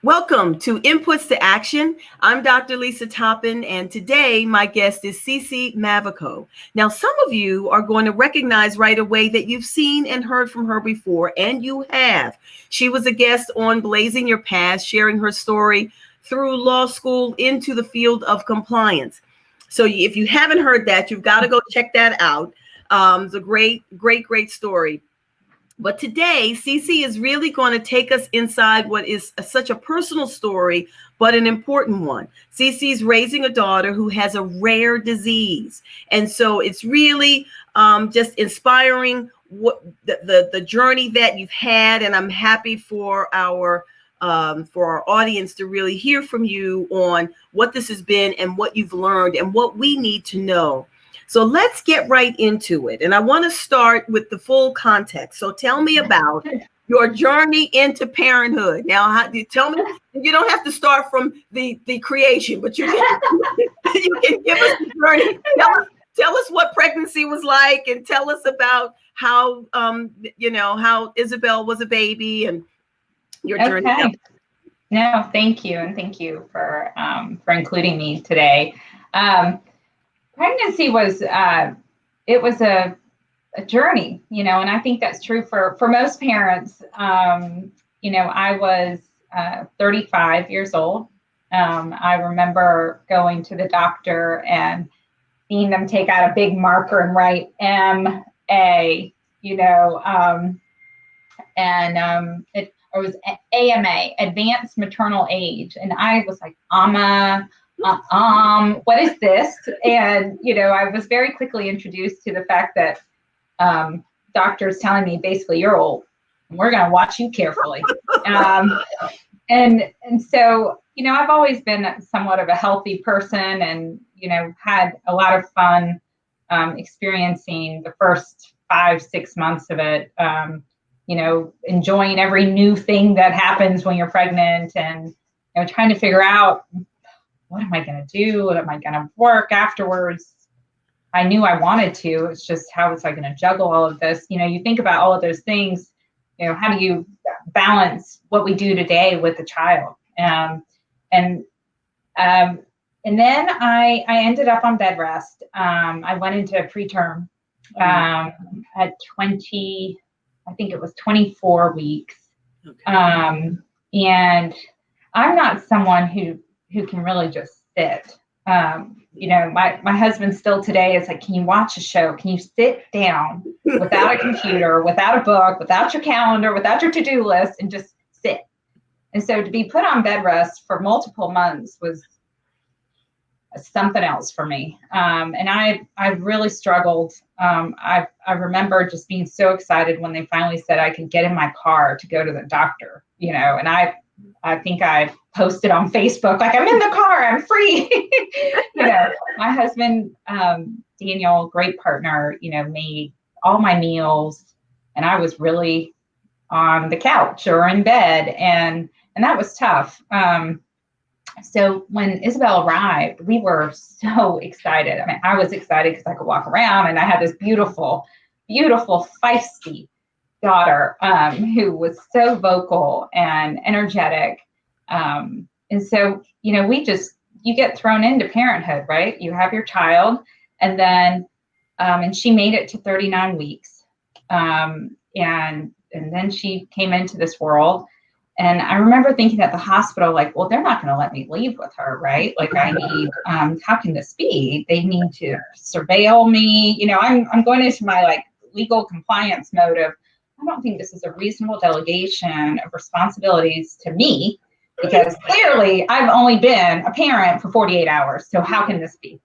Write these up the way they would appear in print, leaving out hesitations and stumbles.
Welcome to Inputs to Action. I'm Dr. Lisa Toppin, and today my guest is CeCe Mavico. Now, some of you are going to recognize right away that you've seen and heard from her before, and you have. She was a guest on Blazing Your Path, sharing her story through law school into the field of compliance. So if you haven't heard that, you've got to go check that out. It's a great story. But today, CeCe is really going to take us inside what is such a personal story, but an important one. CeCe's raising a daughter who has a rare disease. And so it's really just inspiring what the journey that you've had. And I'm happy for our audience to really hear from you on what this has been and what you've learned and what we need to know. So let's get right into it. And I want to start with the full context. So tell me about your journey into parenthood. Now, tell me, you don't have to start from the creation, but you can give us the journey. Tell us what pregnancy was like, and tell us about how, how Isabel was a baby and your journey. Okay. No, thank you. And thank you for including me today. Pregnancy was it was a journey, and I think that's true for most parents. I was 35 years old. I remember going to the doctor and seeing them take out a big marker and write MA, it was AMA, advanced maternal age, and I was like, what is this? And, I was very quickly introduced to the fact that doctors telling me basically, you're old and we're going to watch you carefully. And so, I've always been somewhat of a healthy person and, had a lot of fun experiencing the first 5-6 months of it, enjoying every new thing that happens when you're pregnant and, trying to figure out, what am I going to do? What am I going to work afterwards? I knew I wanted to. It's just, how was I going to juggle all of this? You think about all of those things, how do you balance what we do today with the child? And then I ended up on bed rest. I went into preterm at 20, I think it was 24 weeks. Okay. And I'm not someone who can really just sit. My husband still today is like, can you watch a show? Can you sit down without a computer, without a book, without your calendar, without your to-do list, and just sit? And so to be put on bed rest for multiple months was something else for me. And I really struggled. I remember just being so excited when they finally said I could get in my car to go to the doctor, and I think I posted on Facebook, like, I'm in the car, I'm free. My husband, Daniel, great partner, made all my meals, and I was really on the couch or in bed, and that was tough. So when Isabel arrived, we were so excited. I mean, I was excited because I could walk around, and I had this beautiful, beautiful, feisty daughter who was so vocal and energetic. And so, you get thrown into parenthood, right? You have your child, and then, and she made it to 39 weeks. And then she came into this world. And I remember thinking at the hospital, like, well, they're not going to let me leave with her, right? Like, I need, how can this be? They need to surveil me. I'm going into my legal compliance mode of, I don't think this is a reasonable delegation of responsibilities to me, because clearly I've only been a parent for 48 hours. So how can this be?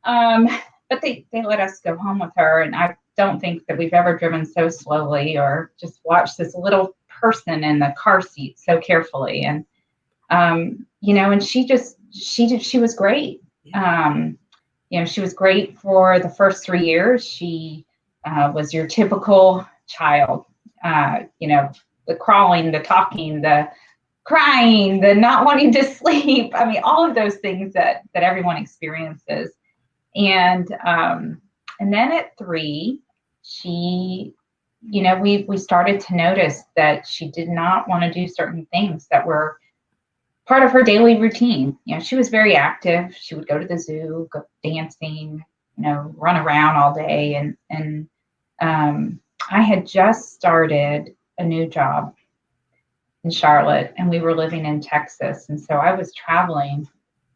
But they let us go home with her. And I don't think that we've ever driven so slowly or just watched this little person in the car seat so carefully. And, and she was great. She was great for the first 3 years. She was your typical child, the crawling, the talking, the crying, the not wanting to sleep. I mean, all of those things that everyone experiences. And then at 3, she, we started to notice that she did not want to do certain things that were part of her daily routine. You know, she was very active. She would go to the zoo, go dancing, you know, run around all day. And I had just started a new job in Charlotte, and we were living in Texas. And so I was traveling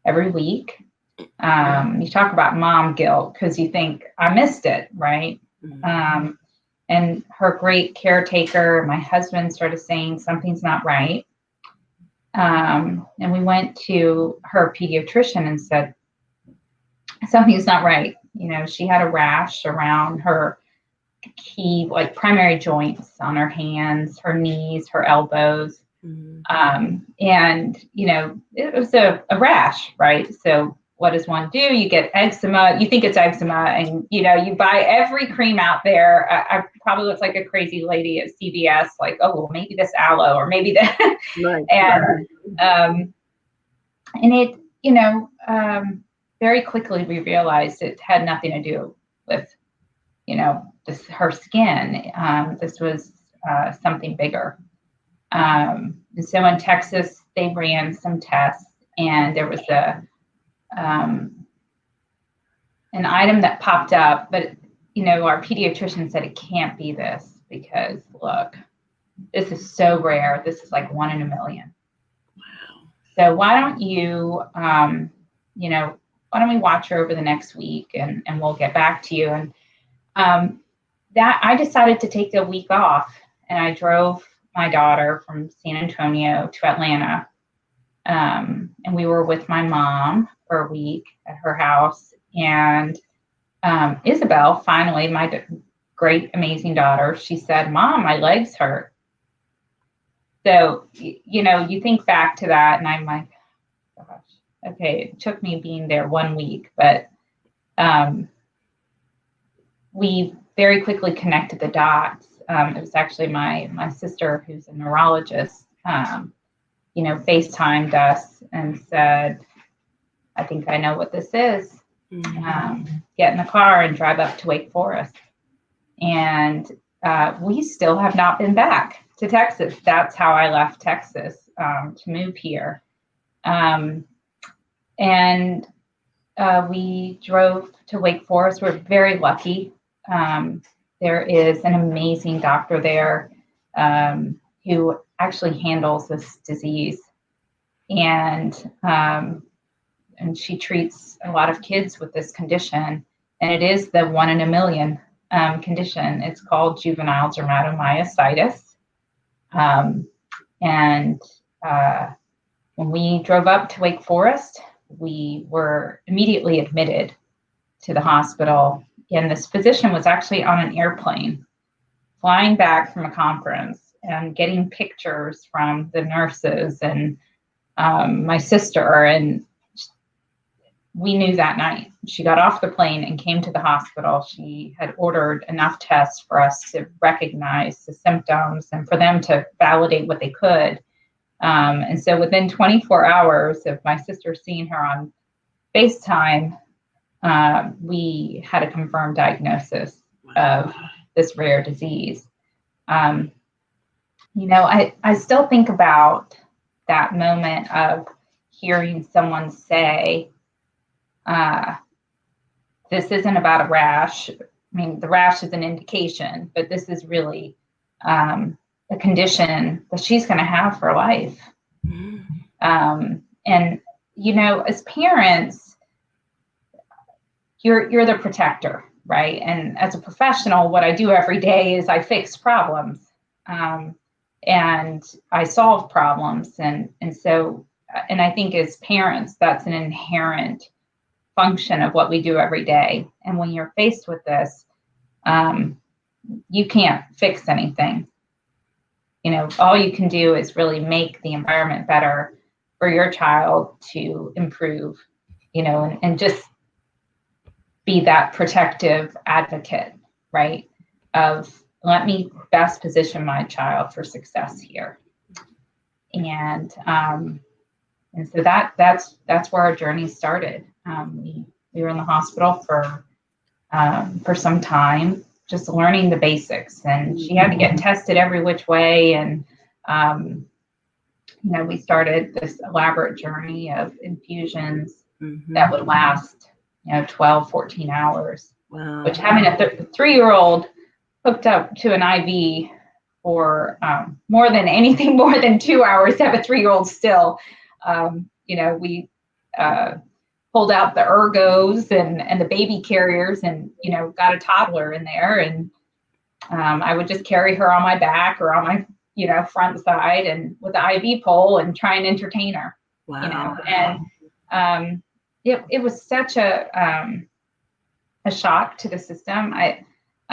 every week. You talk about mom guilt, because you think I missed it, right? And her great caretaker, my husband, started saying something's not right. And we went to her pediatrician and said, something's not right. You know, she had a rash around her key, like primary joints on her hands, her knees, her elbows. And, you know, it was a rash, right? So what does one do? You get eczema. You think it's eczema, and, you know, you buy every cream out there. I probably look like a crazy lady at CVS, like, oh, well, maybe this aloe, or maybe that. Right. And it, you know, very quickly we realized it had nothing to do with, you know, her skin. This was something bigger. And so in Texas, they ran some tests, and there was an item that popped up, but, you know, our pediatrician said it can't be this, because look, this is so rare. This is like 1 in a million. Wow. So why don't you, you know, why don't we watch her over the next week, and we'll get back to you. And that I decided to take a week off, and I drove my daughter from San Antonio to Atlanta. And we were with my mom for a week at her house. And Isabel, finally, my great, amazing daughter, she said, "Mom, my legs hurt." So, you know, you think back to that, and I'm like, gosh, okay, it took me being there 1 week, but we very quickly connected the dots. It was actually my sister, who's a neurologist, you know, FaceTimed us and said, "I think I know what this is. Get in the car and drive up to Wake Forest." And we still have not been back to Texas. That's how I left Texas to move here. And we drove to Wake Forest. We're very lucky. There is an amazing doctor there who actually handles this disease. And she treats a lot of kids with this condition. And it is the 1 in a million condition. It's called juvenile dermatomyositis. And when we drove up to Wake Forest, we were immediately admitted to the hospital. And this physician was actually on an airplane flying back from a conference and getting pictures from the nurses and my sister. And we knew that night. She got off the plane and came to the hospital. She had ordered enough tests for us to recognize the symptoms and for them to validate what they could. And so within 24 hours of my sister seeing her on FaceTime, we had a confirmed diagnosis of this rare disease. You know, I still think about that moment of hearing someone say, this isn't about a rash. I mean, the rash is an indication, but this is really a condition that she's going to have for life. And, you know, as parents, you're the protector, right? And as a professional, what I do every day is I fix problems and I solve problems. And so, and I think as parents, that's an inherent function of what we do every day. And when you're faced with this, you can't fix anything. You know, all you can do is really make the environment better for your child to improve, you know, and just be that protective advocate, right? Of let me best position my child for success here. And so that's where our journey started. We were in the hospital for some time, just learning the basics, and she had to get tested every which way. And we started this elaborate journey of infusions Mm-hmm. that would last, 12, 14 hours, Wow. which having a 3-year-old hooked up to an IV for more than 2 hours to have a 3-year-old still, we pulled out the ergos and the baby carriers and, got a toddler in there. And I would just carry her on my back or on my, front side and with the IV pole and try and entertain her. Wow. And it was such a shock to the system. I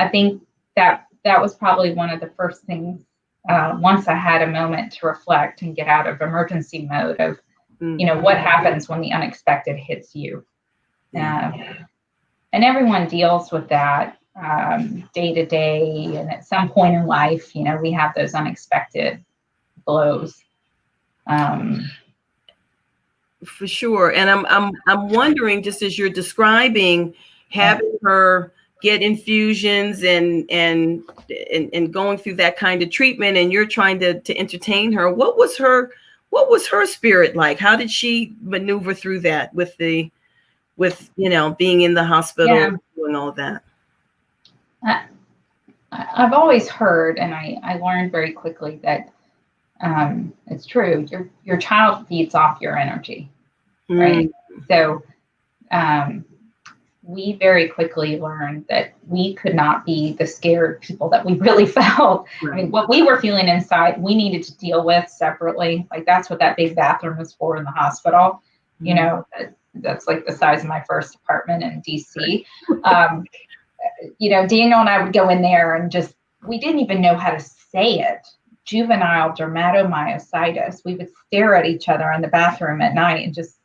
think that was probably one of the first things, once I had a moment to reflect and get out of emergency mode of, what happens when the unexpected hits you. And everyone deals with that day to day. And at some point in life, we have those unexpected blows. For sure. And I'm wondering, just as you're describing having her get infusions and going through that kind of treatment, and you're trying to entertain her, what was her spirit like? How did she maneuver through that with being in the hospital, doing all that? I've always heard, and I learned very quickly that it's true. Your child feeds off your energy, right? So we very quickly learned that we could not be the scared people that we really felt. Right. I mean, what we were feeling inside, we needed to deal with separately. Like that's what that big bathroom was for in the hospital. That's like the size of my first apartment in DC. Daniel and I would go in there and we didn't even know how to say it. Juvenile dermatomyositis. We would stare at each other in the bathroom at night and just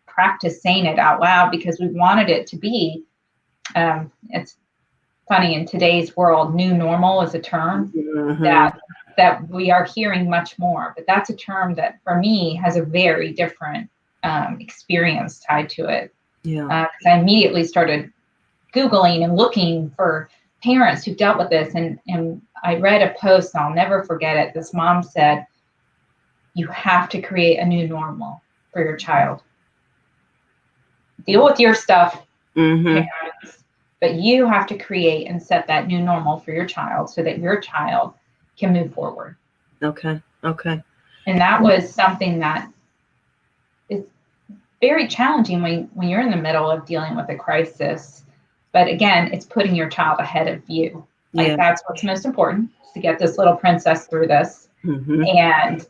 practice saying it out loud because we wanted it to be, it's funny, in today's world, new normal is a term that we are hearing much more, but that's a term that for me has a very different experience tied to it. Because I immediately started Googling and looking for parents who dealt with this, and I read a post, and I'll never forget it. This mom said, you have to create a new normal for your child. Deal with your stuff, parents, but you have to create and set that new normal for your child so that your child can move forward. Okay. And that was something that is very challenging when you're in the middle of dealing with a crisis. But again, it's putting your child ahead of you. That's what's most important, is to get this little princess through this and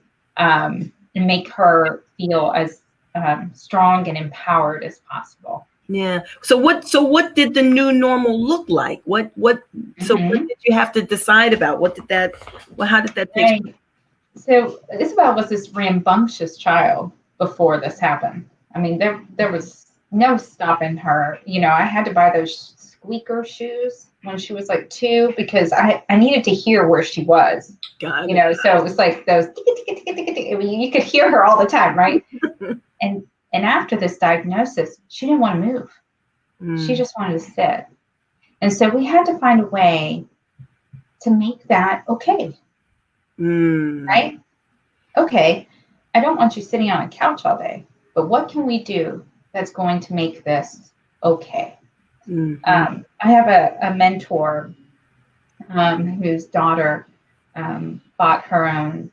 make her feel as strong and empowered as possible. Yeah. So what did the new normal look like? What did you have to decide about? How did that take place? So Isabel was this rambunctious child before this happened. I mean, there was no stopping her. I had to buy those squeaker shoes when she was like 2 because I needed to hear where she was. Got it. So it was like those you could hear her all the time, right? And after this diagnosis, she didn't want to move. She just wanted to sit. And so we had to find a way to make that okay. Right? Okay, I don't want you sitting on a couch all day, but what can we do that's going to make this okay? I have a mentor whose daughter fought her own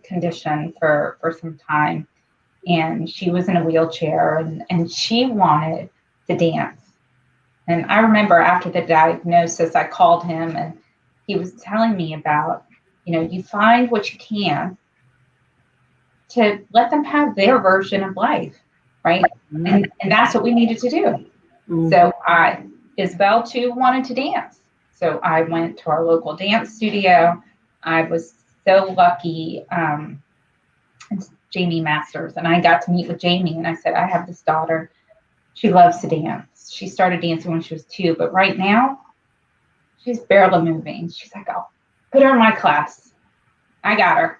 condition for some time. And she was in a wheelchair and she wanted to dance. And I remember after the diagnosis, I called him and he was telling me about, you find what you can to let them have their version of life, right? And that's what we needed to do. So Isabel too wanted to dance. So I went to our local dance studio. I was so lucky. Jamie Masters, and I got to meet with Jamie, and I said, I have this daughter. She loves to dance. She started dancing when she was 2, but right now she's barely moving. She's like, I'll put her in my class. I got her.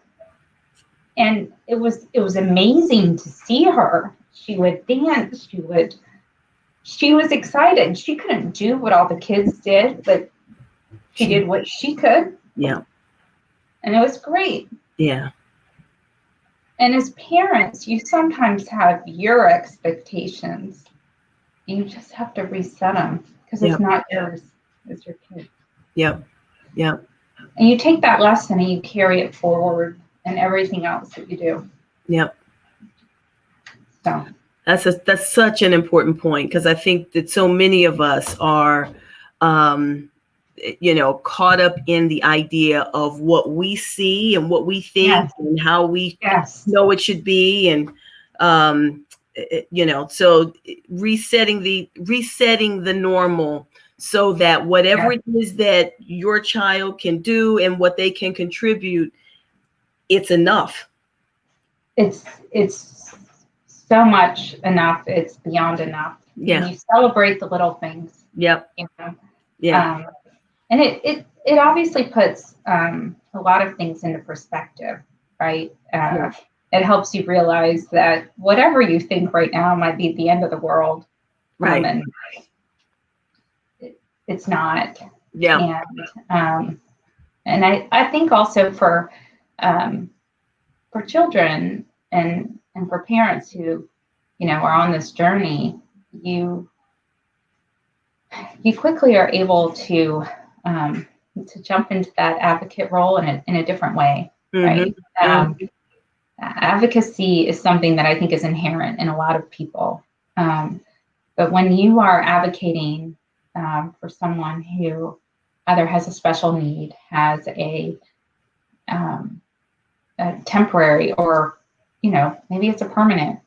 And it was amazing to see her. She would dance. She was excited. She couldn't do what all the kids did, but she did what she could. Yeah. And it was great. Yeah. And as parents, you sometimes have your expectations. You just have to reset them because it's not yours, it's your kid. Yep. Yep. And you take that lesson and you carry it forward in everything else that you do. Yep. So that's such an important point, because I think that so many of us are, caught up in the idea of what we see and what we think and how we know it should be. And, so resetting the normal so that whatever it is that your child can do and what they can contribute, it's enough. It's so much enough. It's beyond enough. Yeah. And you celebrate the little things. Yep. You know? Yeah. And it obviously puts a lot of things into perspective, right? It helps you realize that whatever you think right now might be the end of the world. Right. And it's not. Yeah. And I think also for children and for parents who, are on this journey, you quickly are able to jump into that advocate role in a different way, right? Advocacy is something that I think is inherent in a lot of people. But when you are advocating for someone who either has a special need, has a temporary, or maybe it's a permanent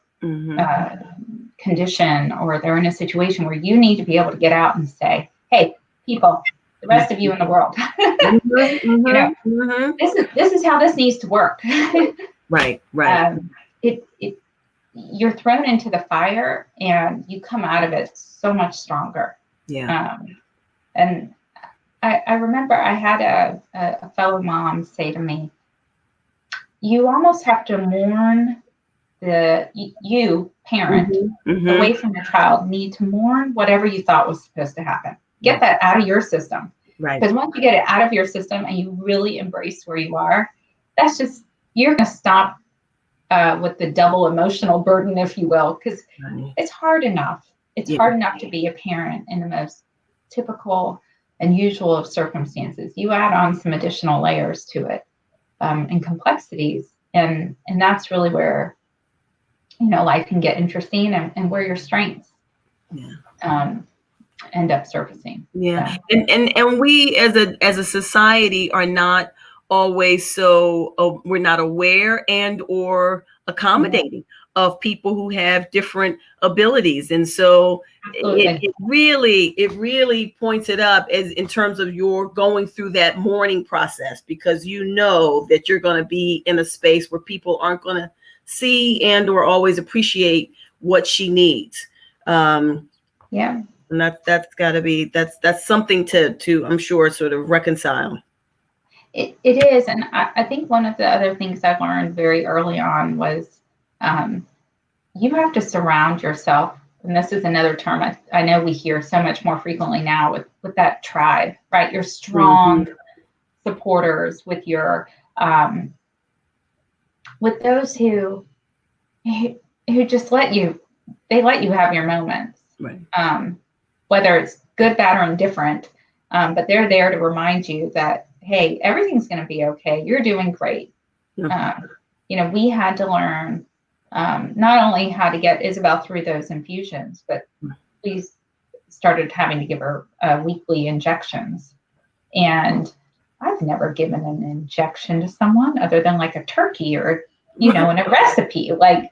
condition, or they're in a situation where you need to be able to get out and say, hey, people, the rest of you in the world, this is how this needs to work. Right. You're thrown into the fire and you come out of it so much stronger. Yeah. And I remember I had a fellow mom say to me, you almost have to mourn you parent away from your child need to mourn whatever you thought was supposed to happen. Get that out of your system. Right. Because once you get it out of your system and you really embrace where you are, you're going to stop with the double emotional burden, if you will, because it's hard enough. It's hard enough to be a parent in the most typical and usual of circumstances. You add on some additional layers to it and complexities. And that's really where, life can get interesting and where your strengths end up surfacing. Yeah. So. And we as a society are not always we're not aware and or accommodating of people who have different abilities. And so it really points it up as in terms of your going through that mourning process, because you know that you're going to be in a space where people aren't going to see and or always appreciate what she needs. And that's got to be, that's something to I'm sure sort of reconcile. It is. And I think one of the other things I learned very early on was you have to surround yourself. And this is another term I know we hear so much more frequently now with that tribe, right? Your strong supporters, with your with those who just let you have your moments, right? Whether it's good, bad, or indifferent, but they're there to remind you that, hey, everything's going to be okay. You're doing great. We had to learn not only how to get Isabel through those infusions, but we started having to give her weekly injections. And I've never given an injection to someone other than like a turkey or, in a recipe. Like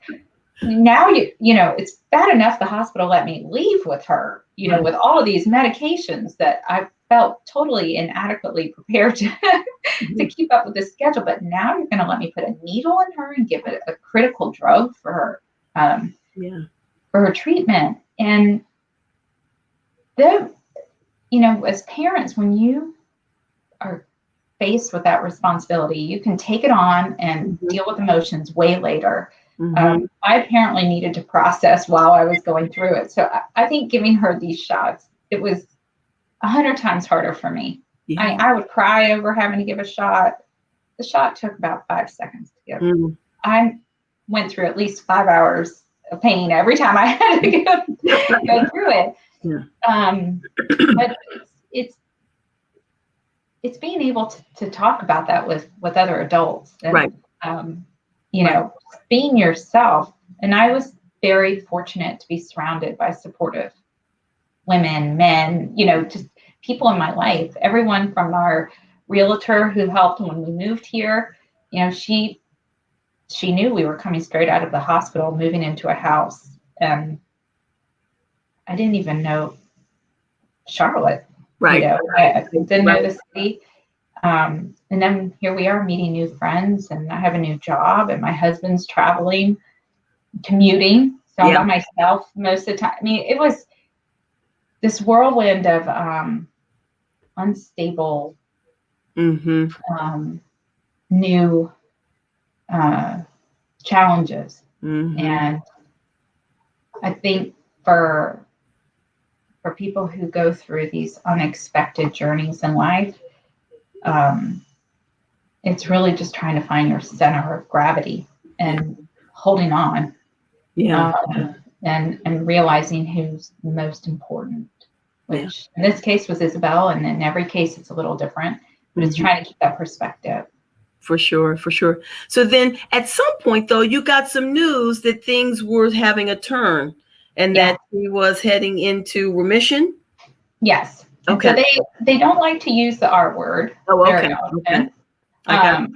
now, it's bad enough the hospital let me leave with her, with all of these medications that I felt totally inadequately prepared to keep up with the schedule. But now you're going to let me put a needle in her and give it a critical drug for her, for her treatment. And as parents, when you are faced with that responsibility, you can take it on and deal with emotions way later. I apparently needed to process while I was going through it. So I think giving her these shots, it was 100 times harder for me. I would cry over having to give a shot. The shot took about 5 seconds to give. went through at least 5 hours of pain every time I had to go through it. Yeah. But it's being able to talk about that with other adults, and Right. you know, being yourself. And I was very fortunate to be surrounded by supportive women, men, you know, just people in my life. Everyone from our realtor who helped when we moved here, you know, she knew we were coming straight out of the hospital, moving into a house, and I didn't even know Charlotte. Right. You know, I didn't know the city. And then here we are meeting new friends, and I have a new job, and my husband's traveling, commuting. So I'm by myself most of the time. I mean, it was this whirlwind of unstable, new challenges. And I think for people who go through these unexpected journeys in life, it's really just trying to find your center of gravity and holding on, and realizing who's most important, which in this case was Isabel, and in every case it's a little different, but it's trying to keep that perspective. For sure, for sure. So then at some point, though, you got some news that things were having a turn and that he was heading into remission? Yes. Okay. So they don't like to use the R word very often. Okay.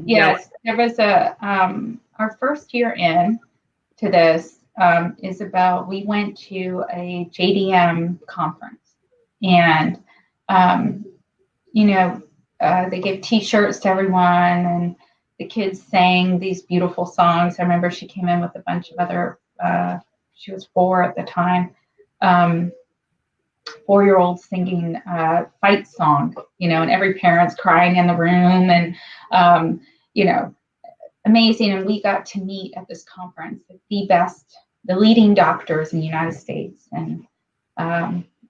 Yes, there was our first year in to this, Isabel, we went to a JDM conference, and you know, they gave T-shirts to everyone, and the kids sang these beautiful songs. I remember she came in with a bunch of other, she was 4 at the time, 4-year-olds singing fight song, you know, and every parent's crying in the room, and, you know, amazing. And we got to meet at this conference the leading doctors in the United States. And,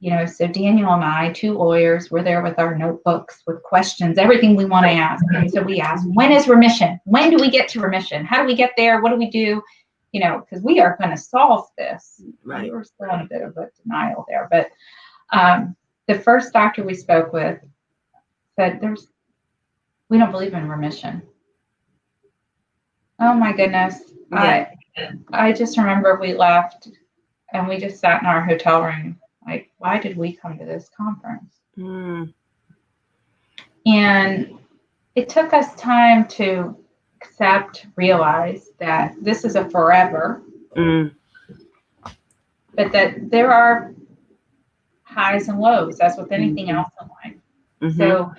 you know, so Daniel and I, 2 lawyers, were there with our notebooks with questions, everything we want to ask. And so we asked, when is remission? When do we get to remission? How do we get there? What do we do? You know, because we are going to solve this. Right. We were still in a bit of a denial there. But the first doctor we spoke with said, we don't believe in remission. Oh my goodness. Yeah. I just remember we left and we just sat in our hotel room, like, why did we come to this conference? And it took us time to realize that this is a forever, but that there are highs and lows, as with anything else in life. So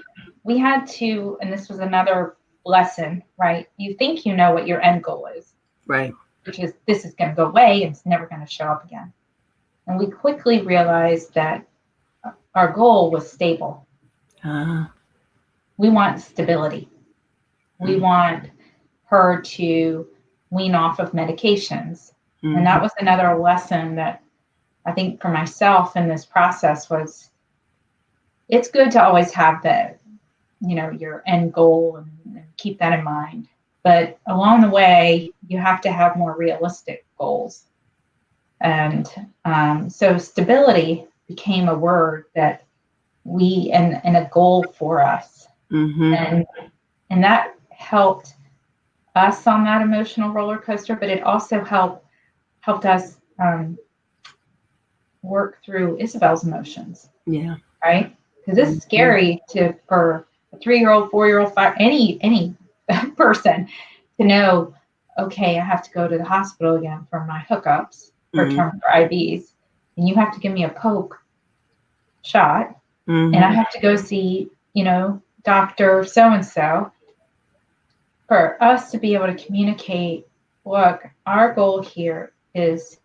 we had to, and this was another lesson, right? You think you know what your end goal is. Right. Which is, this is going to go away and it's never going to show up again. And we quickly realized that our goal was stable. We want stability. We want her to wean off of medications. And that was another lesson that I think for myself in this process was, it's good to always have the, you know, your end goal and keep that in mind. But along the way, you have to have more realistic goals. And so stability became a word that and a goal for us. And that helped us on that emotional roller coaster, but it also helped us work through Isabel's emotions. Yeah. Right? Because it's scary for a 3-year-old, 4-year-old, any person to know, okay, I have to go to the hospital again for my hookups for IVs, and you have to give me a poke shot, and I have to go see, you know, Dr. So-and-so. For us to be able to communicate, look, our goal here is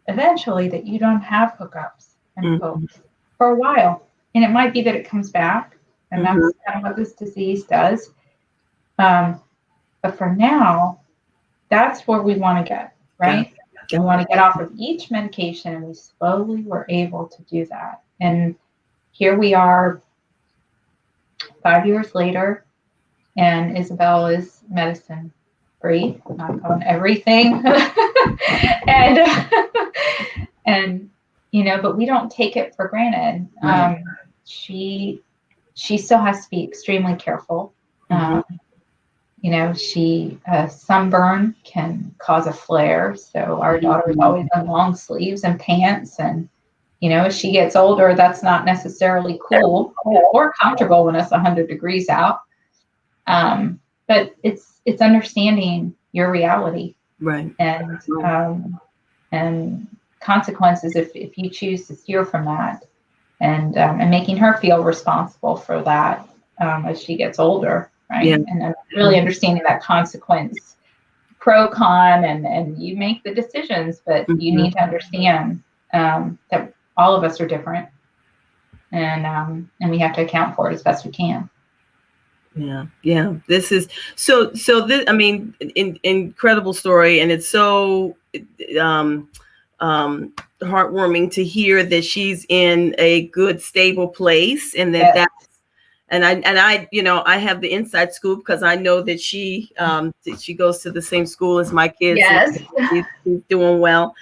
eventually that you don't have hookups and pokes for a while. And it might be that it comes back, and that's kind of what this disease does. But for now, that's where we want to get, right? We want to get off of each medication, and we slowly were able to do that. And here we are 5 years later, and Isabel is medicine agree, not on everything. and, and, but we don't take it for granted. Right. She still has to be extremely careful. She sunburn can cause a flare. So our daughter is always in long sleeves and pants. And, as she gets older, that's not necessarily cool or comfortable when it's 100 degrees out. But it's understanding your reality. Right. And consequences if you choose to steer from that, and making her feel responsible for that as she gets older. Right. Yeah. And really understanding that consequence, pro, con, and you make the decisions, but you need to understand that all of us are different, and we have to account for it as best we can. Yeah. This is so this, I mean, incredible story. And it's so heartwarming to hear that she's in a good, stable place, and that and I I have the inside scoop because I know that she goes to the same school as my kids. Yes. And she's doing well.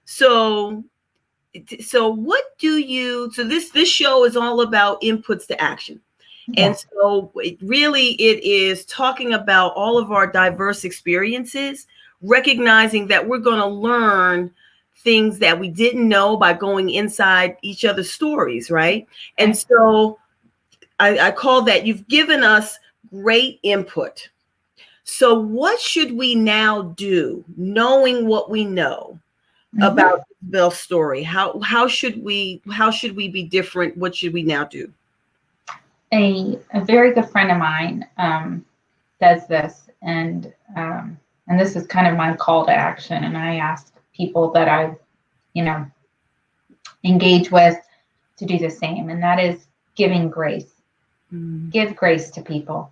So what do you, so this show is all about inputs to action. And so it is talking about all of our diverse experiences, recognizing that we're going to learn things that we didn't know by going inside each other's stories, right? And so I call that, you've given us great input. So what should we now do, knowing what we know about Bill's story? How should we be different? What should we now do? A very good friend of mine does this, and this is kind of my call to action. And I ask people that I, engage with to do the same, and that is giving grace. Give grace to people.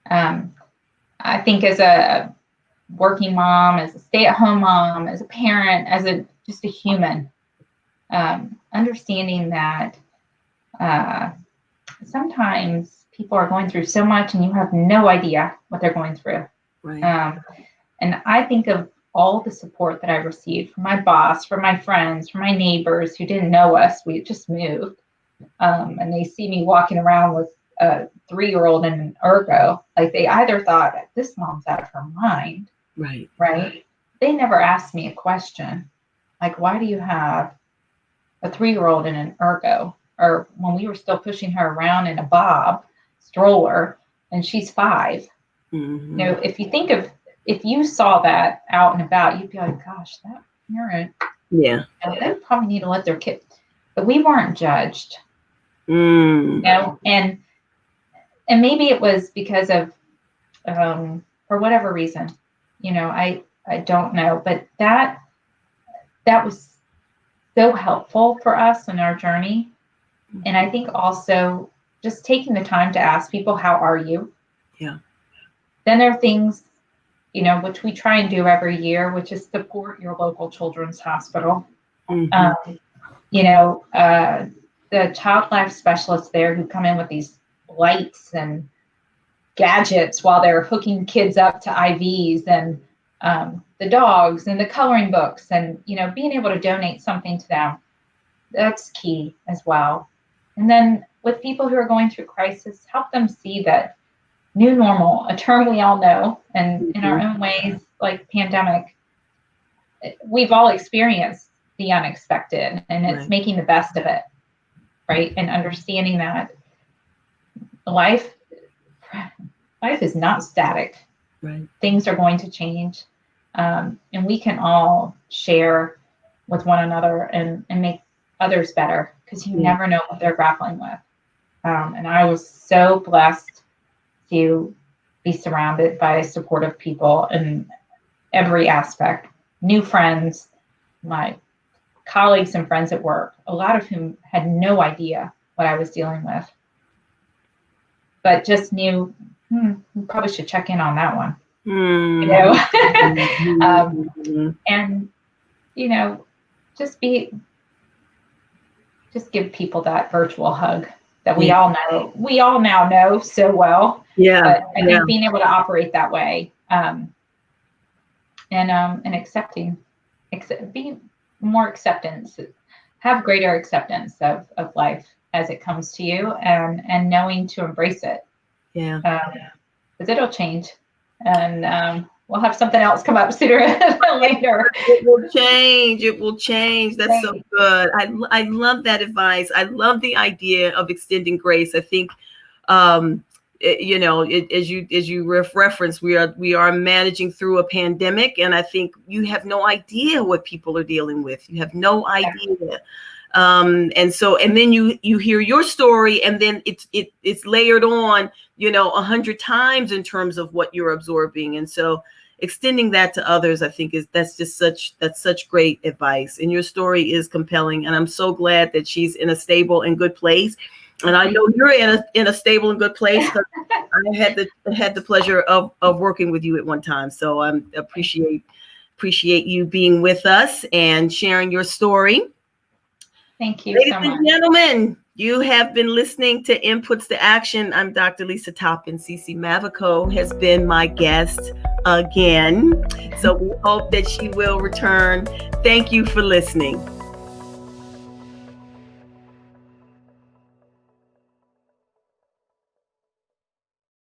I think as a working mom, as a stay-at-home mom, as a parent, as just a human, understanding that sometimes people are going through so much and you have no idea what they're going through. Right. And I think of all the support that I received from my boss, from my friends, from my neighbors who didn't know us. We had just moved. And they see me walking around with a 3-year-old in an ergo. Like, they either thought, this mom's out of her mind. Right. They never asked me a question. Like, why do you have a 3-year-old in an ergo? Or when we were still pushing her around in a bob stroller and she's 5. If you saw that out and about, you'd be like, gosh, that parent, they probably need to let their kid. But we weren't judged. And maybe it was because of for whatever reason, I don't know, but that was so helpful for us in our journey. And I think also just taking the time to ask people, how are you? Then there are things, which we try and do every year, which is support your local children's hospital. The child life specialists there who come in with these lights and gadgets while they're hooking kids up to IVs, and the dogs and the coloring books, and, being able to donate something to them. That's key as well. And then with people who are going through crisis, help them see that new normal, a term we all know, and in our own ways, like pandemic, we've all experienced the unexpected, and it's making the best of it, right? And understanding that life is not static. Things are going to change, and we can all share with one another and make others better, because you never know what they're grappling with. And I was so blessed to be surrounded by supportive people in every aspect. New friends, my colleagues and friends at work, a lot of whom had no idea what I was dealing with, but just knew, we probably should check in on that one. And, just give people that virtual hug that we all now know so well. Yeah. But I think being able to operate that way, and being more acceptance, have greater acceptance of life as it comes to you, and knowing to embrace it. Yeah. Because it'll change, and we'll have something else come up sooner than later. It will change. It will change. That's so good. I love that advice. I love the idea of extending grace. I think, as you reference, we are managing through a pandemic, and I think you have no idea what people are dealing with. You have no idea. And then you hear your story, and then it's layered on, 100 times in terms of what you're absorbing. And so extending that to others, I think that's such great advice. And your story is compelling. And I'm so glad that she's in a stable and good place. And I know you're in a stable and good place, because I had the pleasure of working with you at one time. So I appreciate you being with us and sharing your story. Thank you. Ladies so much. and gentlemen, you have been listening to Inputs to Action. I'm Dr. Lisa Toppin. CeCe Mavico has been my guest again. So we hope that she will return. Thank you for listening.